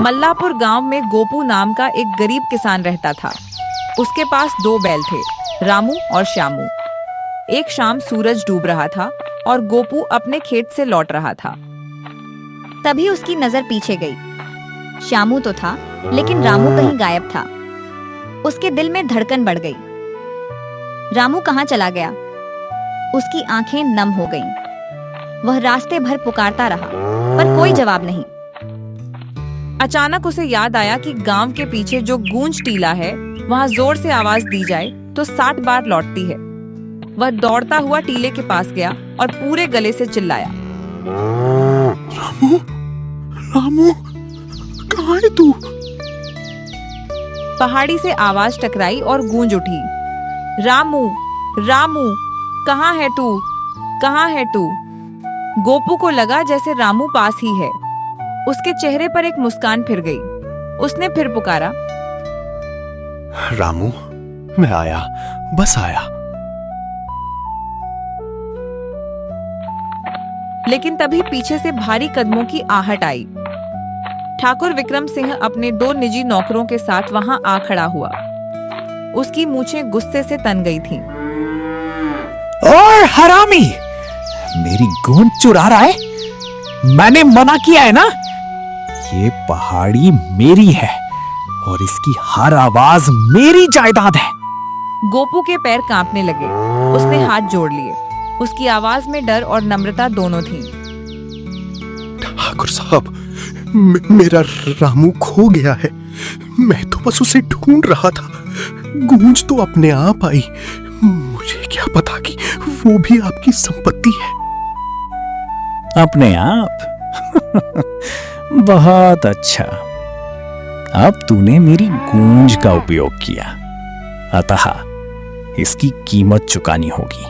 मल्लापुर गांव में गोपू नाम का एक गरीब किसान रहता था। उसके पास 2 बैल थे, रामू और श्यामू। एक शाम सूरज डूब रहा था और गोपू अपने खेत से लौट रहा था। तभी उसकी नजर पीछे गई। श्यामू तो था, लेकिन रामू कहीं गायब था। उसके दिल में धड़कन बढ़ गई। रामू कहाँ चला गया? उसकी आंखें नम हो गईं। वह रास्ते भर पुकारता रहा, पर कोई जवाब नहीं। अचानक उसे याद आया कि गांव के पीछे जो गूंज टीला है, वहां जोर से आवाज दी जाए तो 60 बार लौटती है। वह दौड़ता हुआ टीले के पास गया और पूरे गले से चिल्लाया, रामू, रामू, कहाँ है तू? पहाड़ी से आवाज टकराई और गूंज उठी, रामू, रामू, कहाँ है तू? कहाँ है तू? गोपू को लगा जैसे रामू पास ही है। उसके चेहरे पर एक मुस्कान फिर गई। उसने फिर पुकारा, रामू, मैं आया, बस आया। लेकिन तभी पीछे से भारी कदमों की आहट आई। ठाकुर विक्रम सिंह अपने 2 निजी नौकरों के साथ वहां आ खड़ा हुआ। उसकी मूछें गुस्से से तन गई थीं। ओए हरामी, मेरी गूंज चुरा रहा है? मैंने मना किया है ना? ये पहाड़ी मेरी है और इसकी हर आवाज मेरी जायदाद है। गोपू के पैर कांपने लगे। उसने हाथ जोड़ लिए। उसकी आवाज में डर और नम्रता दोनों थीं। ठाकुर साहब, मेरा रामू खो गया है। मैं तो बस उसे ढूंढ रहा था। गूंज तो अपने आप आई। मुझे क्या पता कि वो भी आपकी संपत्ति है। अपने आप? बहुत अच्छा। अब तूने मेरी गूंज का उपयोग किया, अतः इसकी कीमत चुकानी होगी।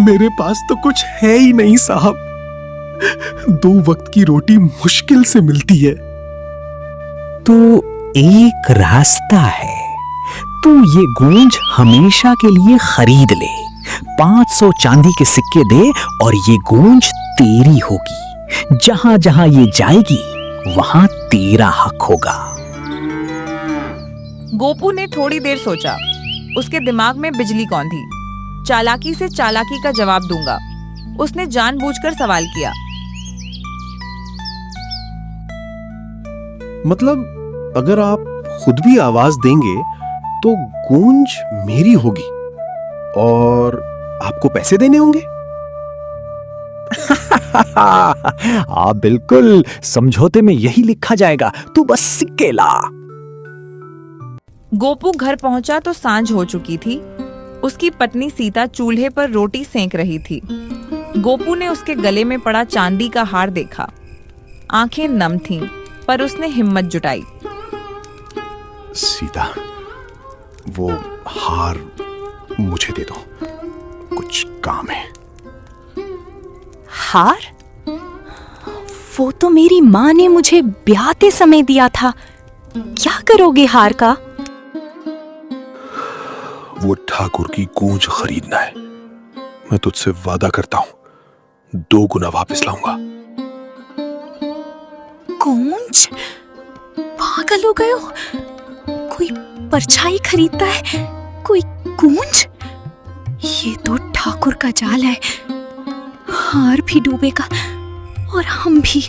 मेरे पास तो कुछ है ही नहीं साहब। 2 वक्त की रोटी मुश्किल से मिलती है। तो एक रास्ता है, तू ये गूंज हमेशा के लिए खरीद ले। 500 चांदी के सिक्के दे और ये गूंज तेरी होगी। जहां जहां ये जाएगी वहां तेरा हक होगा। गोपू ने थोड़ी देर सोचा। उसके दिमाग में बिजली कौंधी। चालाकी से चालाकी का जवाब दूंगा। उसने जानबूझकर सवाल किया, मतलब अगर आप खुद भी आवाज देंगे तो गूंज मेरी होगी और आपको पैसे देने होंगे? आप बिल्कुल, समझौते में यही लिखा जाएगा, तू बस सिक्के ला। गोपू घर पहुंचा तो सांझ हो चुकी थी। उसकी पत्नी सीता चूल्हे पर रोटी सेंक रही थी। गोपू ने उसके गले में पड़ा चांदी का हार देखा। आंखें नम थीं, पर उसने हिम्मत जुटाई। सीता, वो हार मुझे दे दो, कुछ काम है। हार? वो तो मेरी माँ ने मुझे ब्याहते समय दिया था। क्या करोगे हार का? वो ठाकुर की गूंज खरीदना है। मैं तुझसे वादा करता हूं 2 गुना वापस लाऊंगा। गूंज? पागल हो गए हो? कोई परछाई खरीदता है, कोई गूंज? ये तो ठाकुर का जाल है। हार भी डूबेगा और हम भी।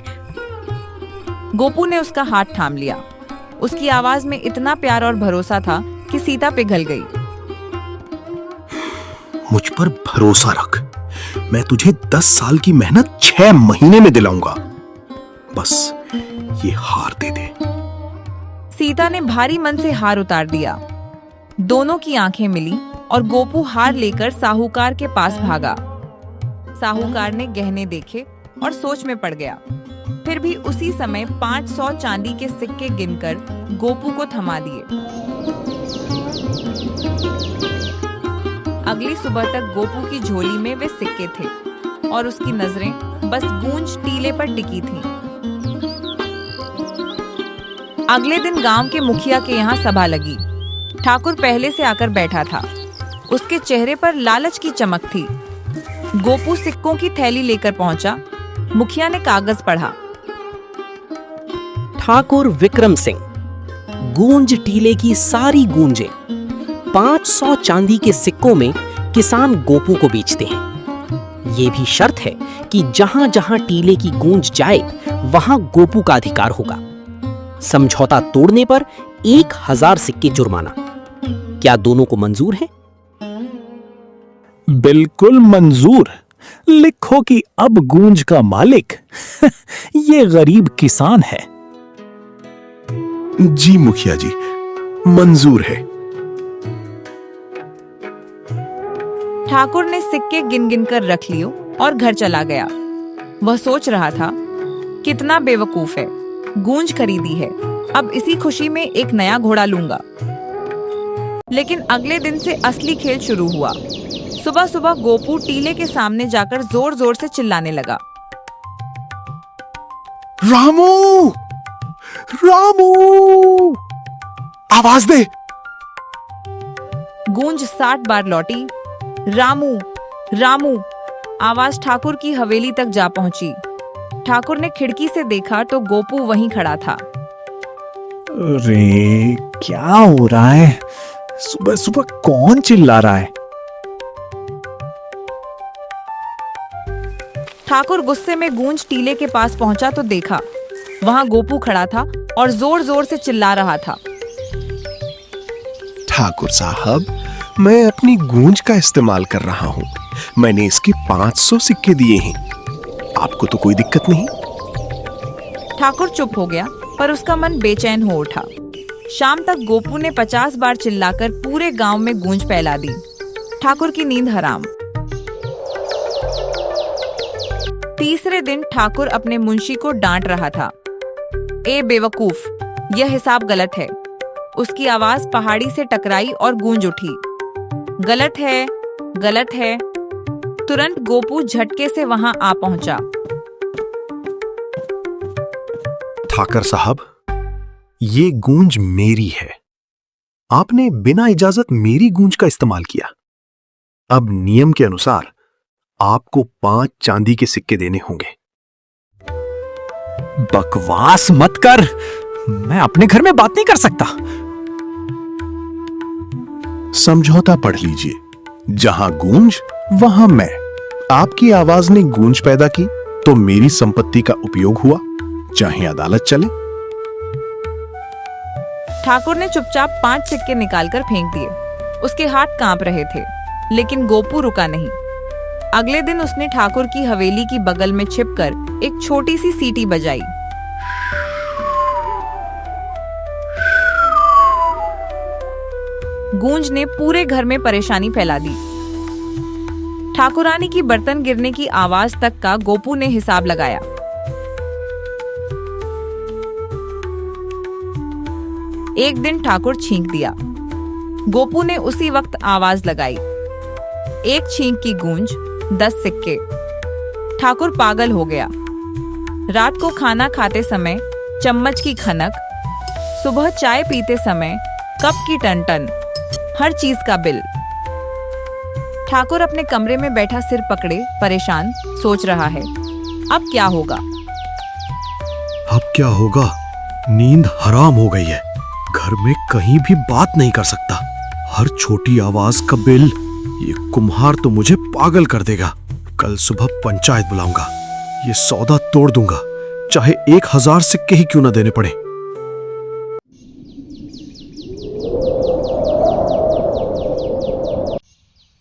गोपू ने उसका हाथ थाम लिया। उसकी आवाज में इतना प्यार और भरोसा था कि सीता पिघल गई। मुझ पर भरोसा रख। मैं तुझे 10 साल की मेहनत 6 महीने में दिलाऊंगा। बस ये हार दे दे। सीता ने भारी मन से हार उतार दिया। दोनों की आंखें मिली और गोपू हार लेकर साहूकार के पास भागा। साहूकार ने गहने देखे और सोच में पड़ गया। फिर भी उसी समय 500 चांदी के सिक्के गिनकर गोपू को थमा दिए। अगली सुबह तक गोपू की झोली में वे सिक्के थे और उसकी नजरें बस गूंज टीले पर टिकी थीं। अगले दिन गांव के मुखिया के यहाँ सभा लगी। ठाकुर पहले से आकर बैठा था। उसके चेहरे पर लालच की चमक थी। गोपू सिक्कों की थैली लेकर पहुंचा। मुखिया ने कागज पढ़ा। ठाकुर विक्रम सिंह गूंज टीले की सारी गूंजें 500 चांदी के सिक्कों में किसान गोपू को बेचते हैं। ये भी शर्त है कि जहां जहां टीले की गूंज जाए वहां गोपू का अधिकार होगा। समझौता तोड़ने पर 1000 सिक्के जुर्माना। क्या दोनों को मंजूर है? बिल्कुल मंजूर। लिखो कि अब गूंज का मालिक ये गरीब किसान है। जी मुखिया जी, मंजूर है। ठाकुर ने सिक्के गिन गिन कर रख लियो और घर चला गया। वह सोच रहा था, कितना बेवकूफ है, गूंज खरीदी है, अब इसी खुशी में एक नया घोड़ा लूंगा। लेकिन अगले दिन से असली खेल शुरू हुआ। सुबह सुबह गोपू टीले के सामने जाकर जोर जोर से चिल्लाने लगा, रामू, रामू, आवाज दे। गूंज 60 बार लौटी, रामू, रामू। आवाज ठाकुर की हवेली तक जा पहुंची। ठाकुर ने खिड़की से देखा तो गोपू वहीं खड़ा था। अरे क्या हो रहा है? सुबह सुबह कौन चिल्ला रहा है? ठाकुर गुस्से में गूंज टीले के पास पहुंचा तो देखा वहां गोपू खड़ा था और जोर जोर से चिल्ला रहा था, ठाकुर साहब, मैं अपनी गूंज का इस्तेमाल कर रहा हूं। मैंने इसके 500 सिक्के दिए हैं। आपको तो कोई दिक्कत नहीं? ठाकुर चुप हो गया, पर उसका मन बेचैन हो उठा। शाम तक गोपू ने 50 बार चिल्लाकर पूरे गांव में गूंज फैला दी। ठाकुर की नींद हराम। तीसरे दिन ठाकुर अपने मुंशी को डांट रहा था, ए बेवकूफ, यह हिसाब गलत है। उसकी आवाज पहाड़ी से टकराई और गूंज उठी, गलत है, गलत है। तुरंत गोपू झटके से वहां आ पहुंचा। ठाकर साहब, ये गूंज मेरी है। आपने बिना इजाजत मेरी गूंज का इस्तेमाल किया। अब नियम के अनुसार आपको 5 चांदी के सिक्के देने होंगे। बकवास मत कर। मैं अपने घर में बात नहीं कर सकता। समझौता पढ़ लीजिए, जहां गूंज वहां मैं। आपकी आवाज ने गूंज पैदा की तो मेरी संपत्ति का उपयोग हुआ, चाहे अदालत चले। ठाकुर ने चुपचाप 5 सिक्के निकालकर फेंक दिए। उसके हाथ कांप रहे थे, लेकिन गोपू रुका नहीं। अगले दिन उसने ठाकुर की हवेली की बगल में छिपकर एक छोटी सी सीटी बजाई। गूंज ने पूरे घर में परेशानी फैला दी। ठाकुरानी की बर्तन गिरने की आवाज तक का गोपू ने हिसाब लगाया। एक दिन ठाकुर छींक दिया। गोपू ने उसी वक्त आवाज लगाई, एक छींक की गूंज 10 सिक्के। ठाकुर पागल हो गया। रात को खाना खाते समय चम्मच की खनक, सुबह चाय पीते समय कप की टन-टन, हर चीज का बिल। ठाकुर अपने कमरे में बैठा सिर पकड़े परेशान सोच रहा है, अब क्या होगा? अब क्या होगा? नींद हराम हो गई है। घर में कहीं भी बात नहीं कर सकता। हर छोटी आवाज का बिल। ये कुम्हार तो मुझे पागल कर देगा। कल सुबह पंचायत बुलाऊंगा। ये सौदा तोड़ दूंगा, चाहे 1000 सिक्के ही क्यों न देने पड़े।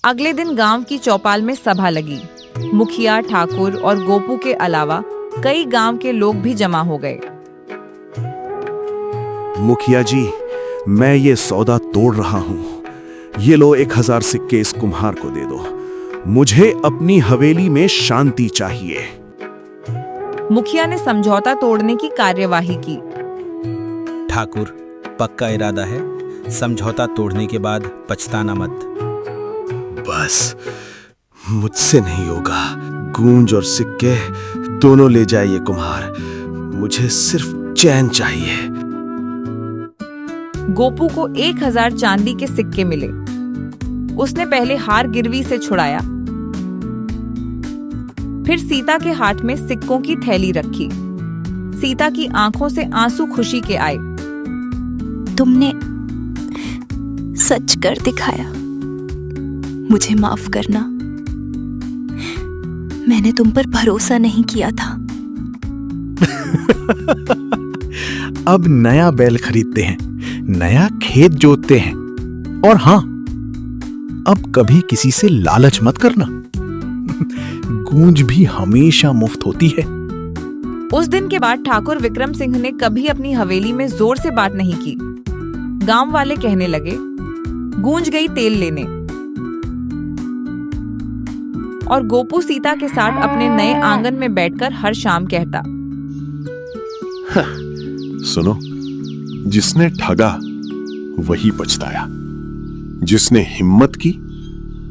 अगले दिन गांव की चौपाल में सभा लगी। मुखिया, ठाकुर और गोपू के अलावा कई गांव के लोग भी जमा हो गए। मुखिया जी, मैं ये सौदा तोड़ रहा हूं। ये लो 1000 सिक्के इस कुम्हार को दे दो। मुझे अपनी हवेली में शांति चाहिए। मुखिया ने समझौता तोड़ने की कार्यवाही की। ठाकुर, पक्का इरादा है? समझौता तोड़ने के बाद पछताना मत। बस मुझसे नहीं होगा। गूंज और सिक्के दोनों ले जाए ये कुम्हार। मुझे सिर्फ चैन चाहिए। गोपू को 1000 चांदी के सिक्के मिले। उसने पहले हार गिरवी से छुड़ाया, फिर सीता के हाथ में सिक्कों की थैली रखी। सीता की आंखों से आंसू खुशी के आए। तुमने सच कर दिखाया, मुझे माफ करना। मैंने तुम पर भरोसा नहीं किया था। अब नया बैल खरीदते हैं, नया खेत जोतते हैं, और हां, अब कभी किसी से लालच मत करना। गूंज भी हमेशा मुफ्त होती है। उस दिन के बाद ठाकुर विक्रम सिंह ने कभी अपनी हवेली में जोर से बात नहीं की। गांव वाले कहने लगे, गूंज गई तेल लेने। और गोपू सीता के साथ अपने नए आंगन में बैठकर हर शाम कहता, सुनो, जिसने ठगा वही पछताया, जिसने हिम्मत की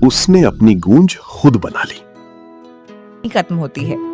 उसने अपनी गूंज खुद बना ली। खत्म होती है।